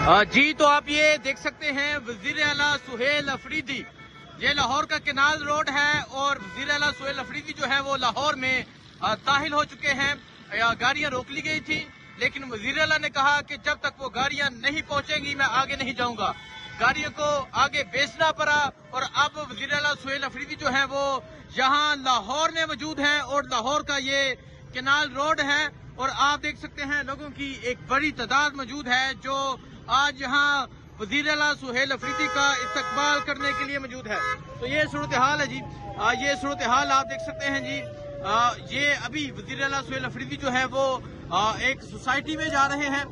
जी, तो आप ये देख सकते हैं वज़ीर आला सुहेल अफरीदी, ये लाहौर का केनाल रोड है और वज़ीर आला सुहेल अफरीदी जो है वो लाहौर में दाखिल हो चुके हैं। गाड़ियां रोक ली गई थी, लेकिन वज़ीर आला ने कहा कि जब तक वो गाड़ियां नहीं पहुंचेंगी मैं आगे नहीं जाऊंगा। गाड़ियों को आगे बेचना पड़ा और अब वज़ीर आला सुहेल अफरीदी जो है वो यहाँ लाहौर में मौजूद है और लाहौर का ये केनाल रोड है और आप देख सकते हैं लोगों की एक बड़ी तादाद मौजूद है जो आज यहाँ वज़ीर आला सुहेल अफरीदी का इस्तकबाल करने के लिए मौजूद है। तो ये सूरत हाल है जी, ये सूरत हाल आप देख सकते हैं जी। ये अभी वज़ीर आला सुहेल अफरीदी जो है वो एक सोसाइटी में जा रहे हैं,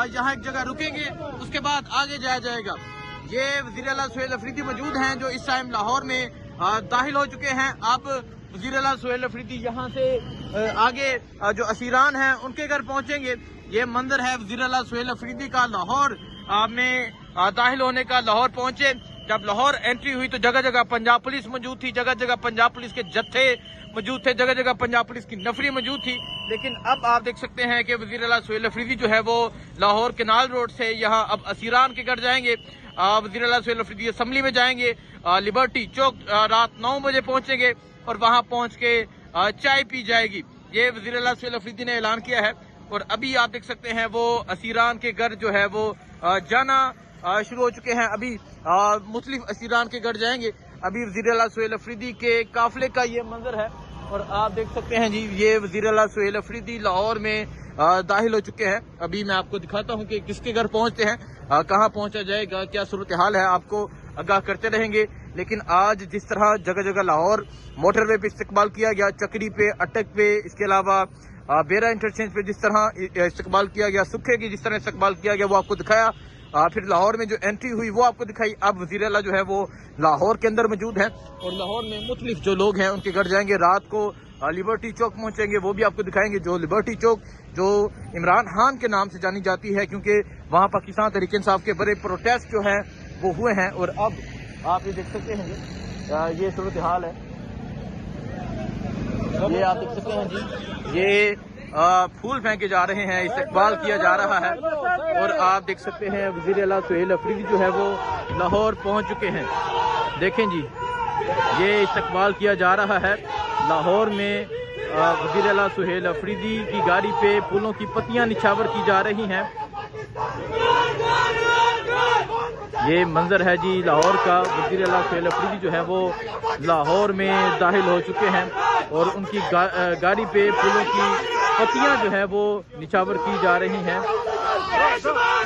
यहाँ एक जगह रुकेंगे, उसके बाद आगे जाया जाएगा। ये वज़ीर आला सुहेल अफरीदी मौजूद हैं जो इस टाइम लाहौर में दाखिल हो चुके हैं। अब वज़ीर आला सुहेल अफरीदी यहाँ से आगे जो असीरान हैं उनके घर पहुँचेंगे। ये मंदिर है वज़ीर आला सुहेल अफरीदी का लाहौर में दाखिल होने का। लाहौर पहुंचे, जब लाहौर एंट्री हुई तो जगह जगह पंजाब पुलिस मौजूद थी, जगह जगह पंजाब पुलिस के जत्थे मौजूद थे, जगह जगह पंजाब पुलिस की नफरी मौजूद थी। लेकिन अब आप देख सकते हैं कि वज़ीर आला सुहेल अफरीदी जो है वो लाहौर केनाल रोड से यहाँ अब असीरान के घर जाएंगे। वज़ीर आला सुहेल अफरीदी असम्बली में जाएंगे, लिबर्टी चौक रात 9 बजे पहुंचेंगे और वहां पहुंच के चाय पी जाएगी। ये वज़ीर आला सुहेल अफरीदी ने ऐलान किया है और अभी आप देख सकते हैं वो असीरान के घर जो है वो जाना शुरू हो चुके हैं। अभी मुख्तलिफ असीरान के घर जाएंगे। अभी वज़ीर आला सुहेल अफरीदी के काफिले का ये मंजर है और आप देख सकते हैं जी, ये वज़ीर आला सुहेल अफरीदी लाहौर में दाखिल हो चुके हैं। अभी मैं आपको दिखाता हूँ कि किसके घर पहुँचते हैं, कहाँ पहुँचा जाएगा, क्या सूरत हाल है, आपको आगाह करते रहेंगे। लेकिन आज जिस तरह जगह जगह लाहौर मोटरवे पे इस्तकबाल किया गया, चक्री पे, अटक पे, इसके अलावा बेरा इंटरचेंज पे जिस तरह इस्तकबाल किया गया, सुखे की जिस तरह इस्तकबाल किया गया वो आपको दिखाया। फिर लाहौर में जो एंट्री हुई वो आपको दिखाई। अब वज़ीर आला जो है वो लाहौर के अंदर मौजूद है और लाहौर में मुख्तलिफ जो लोग हैं उनके घर जाएंगे। रात को लिबर्टी चौक पहुंचेंगे, वो भी आपको दिखाएंगे। जो लिबर्टी चौक जो इमरान खान के नाम से जानी जाती है, क्योंकि वहाँ पाकिस्तान तहरीक इंसाफ के बड़े प्रोटेस्ट जो हैं वो हुए हैं। और अब आप ये देख सकते हैं ये सूरत हाल है, ये आप देख सकते हैं जी, ये फूल फेंके जा रहे हैं, इस्तकबाल किया जा रहा है और आप देख सकते हैं वज़ीर आला सुहेल अफरीदी जो है वो लाहौर पहुंच चुके हैं। देखें जी, ये इस्तकबाल किया जा रहा है लाहौर में। वज़ीर आला सुहेल अफरीदी की गाड़ी पे फूलों की पत्तियां निछावर की जा रही हैं। ये मंजर है जी लाहौर का। वज़ीर आला सुहेल अफरीदी जो है वो लाहौर में दाखिल हो चुके हैं और उनकी गाड़ी पे फूलों की पत्तियां जो है वो निछावर की जा रही हैं।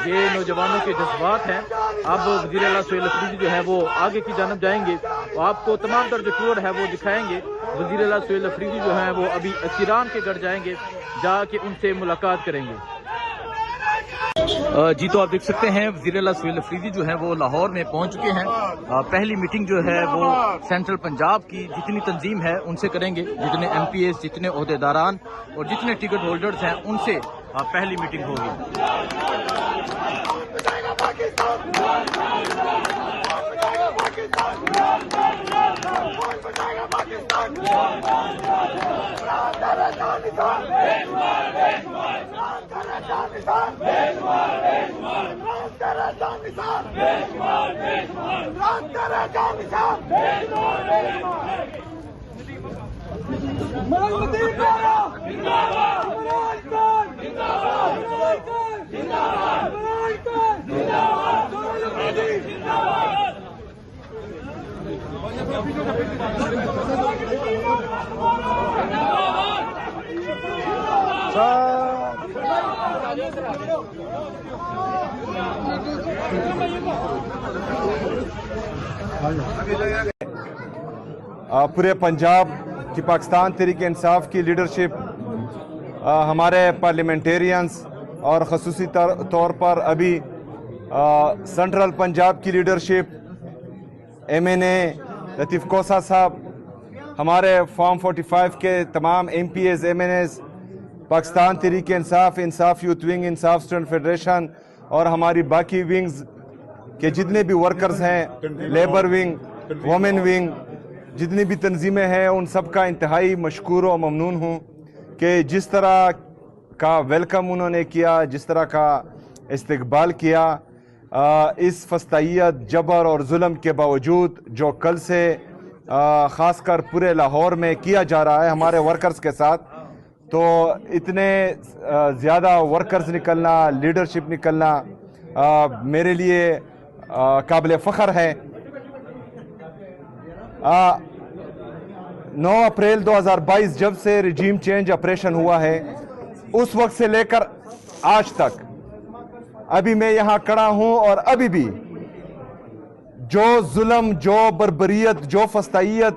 ये नौजवानों के जज्बात हैं। अब वज़ीर आला सुहेल अफरीदी जो है वो आगे की जानब जाएंगे और आपको तमाम तर जो टूर है वो दिखाएंगे। वज़ीर आला सुहेल अफरीदी जो है वो अभी असीरान के घर जाएंगे, जाके उनसे मुलाकात करेंगे। जी, तो आप देख सकते हैं वज़ीर आला सुहेल अफरीदी जो है वो लाहौर में पहुंच चुके हैं। पहली मीटिंग जो है वो सेंट्रल पंजाब की जितनी तंजीम है उनसे करेंगे, जितने MPs, जितने ओहदेदारान और जितने टिकट होल्डर्स हैं उनसे पहली मीटिंग होगी। पूरे पंजाब की पाकिस्तान तहरीक इंसाफ की लीडरशिप, हमारे पार्लियामेंटेरियंस और ख़ुसूसी तौर पर अभी सेंट्रल पंजाब की लीडरशिप, MNA लतीफ़ कोसा साहब, हमारे फॉर्म 45 के तमाम MPs, MNAs, पाकिस्तान तहरीक इंसाफ, इंसाफ यूथ विंग, इंसाफ स्टूडेंट फेडरेशन और हमारी बाकी विंग्स के जितने भी वर्कर्स हैं, लेबर विंग, वोमेन विंग, जितनी भी तंजीमें हैं, उन सब का इंतहाई मशकूर और ममनून हूँ कि जिस तरह का वेलकम उन्होंने किया, जिस तरह का इस्तकबाल किया। इस फस्तायत, जबर और जुल्म के बावजूद जो कल से ख़ासकर पूरे लाहौर में किया जा रहा है हमारे वर्कर्स के साथ, तो इतने ज़्यादा वर्कर्स निकलना, लीडरशिप निकलना मेरे लिए काबिल फ़ख्र है। 9 अप्रैल 2022 जब से रिजीम चेंज ऑपरेशन हुआ है, उस वक्त से लेकर आज तक अभी मैं यहाँ खड़ा हूँ और अभी भी जो जुल्म, जो बर्बरियत, जो फस्तायत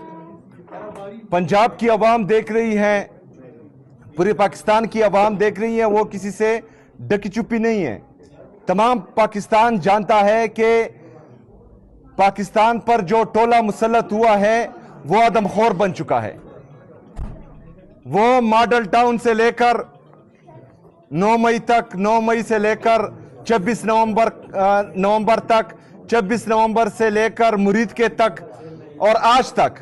पंजाब की आवाम देख रही है, पूरे पाकिस्तान की आवाम देख रही है, वो किसी से ढकी छुपी नहीं है। तमाम पाकिस्तान जानता है कि पाकिस्तान पर जो टोला मुसल्लत हुआ है वो आदमखोर बन चुका है। वो मॉडल टाउन से लेकर 9 मई तक, 9 मई से लेकर 26 नवंबर तक, 26 नवंबर से लेकर मुरीद के तक और आज तक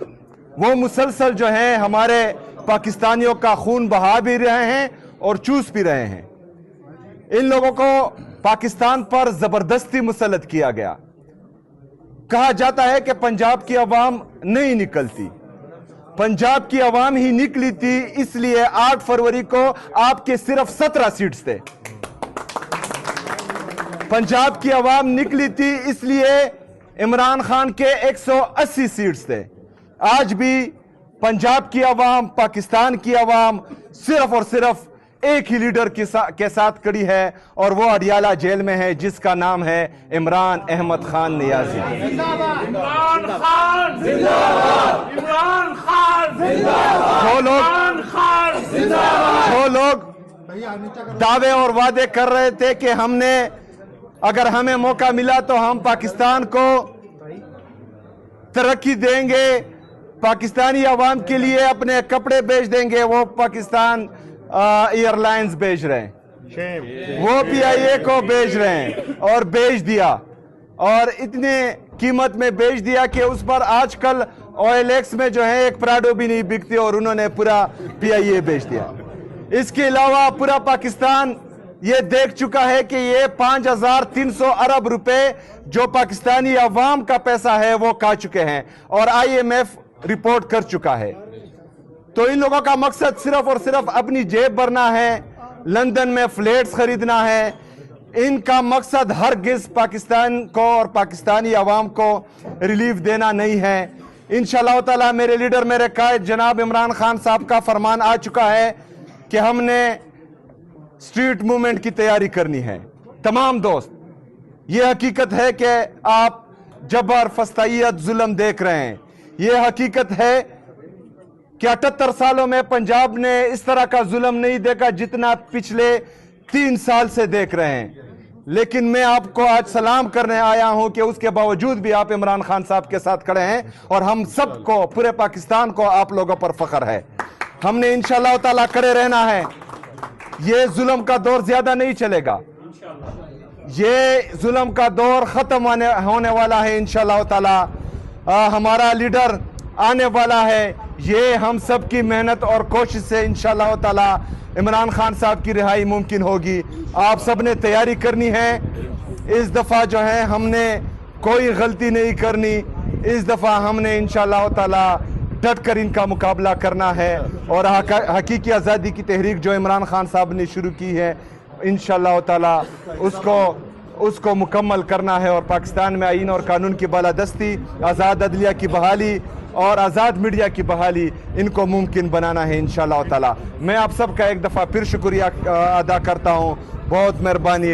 वो मुसलसल जो है हमारे पाकिस्तानियों का खून बहा भी रहे हैं और चूस भी रहे हैं। इन लोगों को पाकिस्तान पर जबरदस्ती मुसल्लत किया गया। कहा जाता है कि पंजाब की आवाम नहीं निकलती, पंजाब की आवाम ही निकली थी, इसलिए 8 फरवरी को आपके सिर्फ 17 सीट्स थे। पंजाब की आवाम निकली थी इसलिए इमरान खान के 180 सीट्स थे। आज भी पंजाब की आवाम, पाकिस्तान की आवाम सिर्फ और सिर्फ एक ही लीडर के साथ खड़ी है और वो अडियाला जेल में है, जिसका नाम है इमरान अहमद खान नियाजी। इमरान खान जिंदाबाद, इमरान खान जिंदाबाद, जो लोग दावे और वादे कर रहे थे कि हमने, अगर हमें मौका मिला तो हम पाकिस्तान को तरक्की देंगे, पाकिस्तानी आवाम के लिए अपने कपड़े बेच देंगे, वो पाकिस्तान एयरलाइंस बेच रहे हैं, वो PIA को बेच रहे हैं और बेच दिया, और इतने कीमत में बेच दिया कि उस पर आजकल OLX में जो है एक प्राडो भी नहीं बिकती और उन्होंने पूरा PIA बेच दिया। इसके अलावा पूरा पाकिस्तान ये देख चुका है कि ये 5300 अरब रुपए जो पाकिस्तानी अवाम का पैसा है वो खा चुके हैं और IMF रिपोर्ट कर चुका है। तो इन लोगों का मकसद सिर्फ और सिर्फ अपनी जेब भरना है, लंदन में फ्लैट्स खरीदना है। इनका मकसद हरगिज़ पाकिस्तान को और पाकिस्तानी अवाम को रिलीफ देना नहीं है। इंशाअल्लाह ताला मेरे लीडर, मेरे कायद जनाब इमरान खान साहब का फरमान आ चुका है कि हमने स्ट्रीट मूवमेंट की तैयारी करनी है। तमाम दोस्त, ये हकीकत है कि आप जबर, फस्तायत, जुल्म देख रहे हैं। ये हकीकत है कि 78 सालों में पंजाब ने इस तरह का जुल्म नहीं देखा जितना पिछले 3 साल से देख रहे हैं। लेकिन मैं आपको आज सलाम करने आया हूं कि उसके बावजूद भी आप इमरान खान साहब के साथ खड़े हैं और हम सबको, पूरे पाकिस्तान को आप लोगों पर फख्र है। हमने इंशाअल्लाह ताला खड़े रहना है। ये जुल्म का दौर ज्यादा नहीं चलेगा, ये जुल्म का दौर खत्म होने वाला है इंशाअल्लाह ताला। हमारा लीडर आने वाला है। ये हम सब की मेहनत और कोशिश से इंशाअल्लाह ताला इमरान खान साहब की रिहाई मुमकिन होगी। आप सब ने तैयारी करनी है। इस दफ़ा जो है हमने कोई गलती नहीं करनी। इस दफ़ा हमने इंशाअल्लाह ताला डट कर इनका मुकाबला करना है और हकीकी आज़ादी की तहरीक जो इमरान खान साहब ने शुरू की है, इंशाअल्लाह ताला उसको मुकम्मल करना है और पाकिस्तान में आईन और कानून की बालादस्ती, आज़ाद अदलिया की बहाली और आज़ाद मीडिया की बहाली, इनको मुमकिन बनाना है इंशाअल्लाह ताला। मैं आप सबका एक दफ़ा फिर शुक्रिया अदा करता हूँ। बहुत मेहरबानी।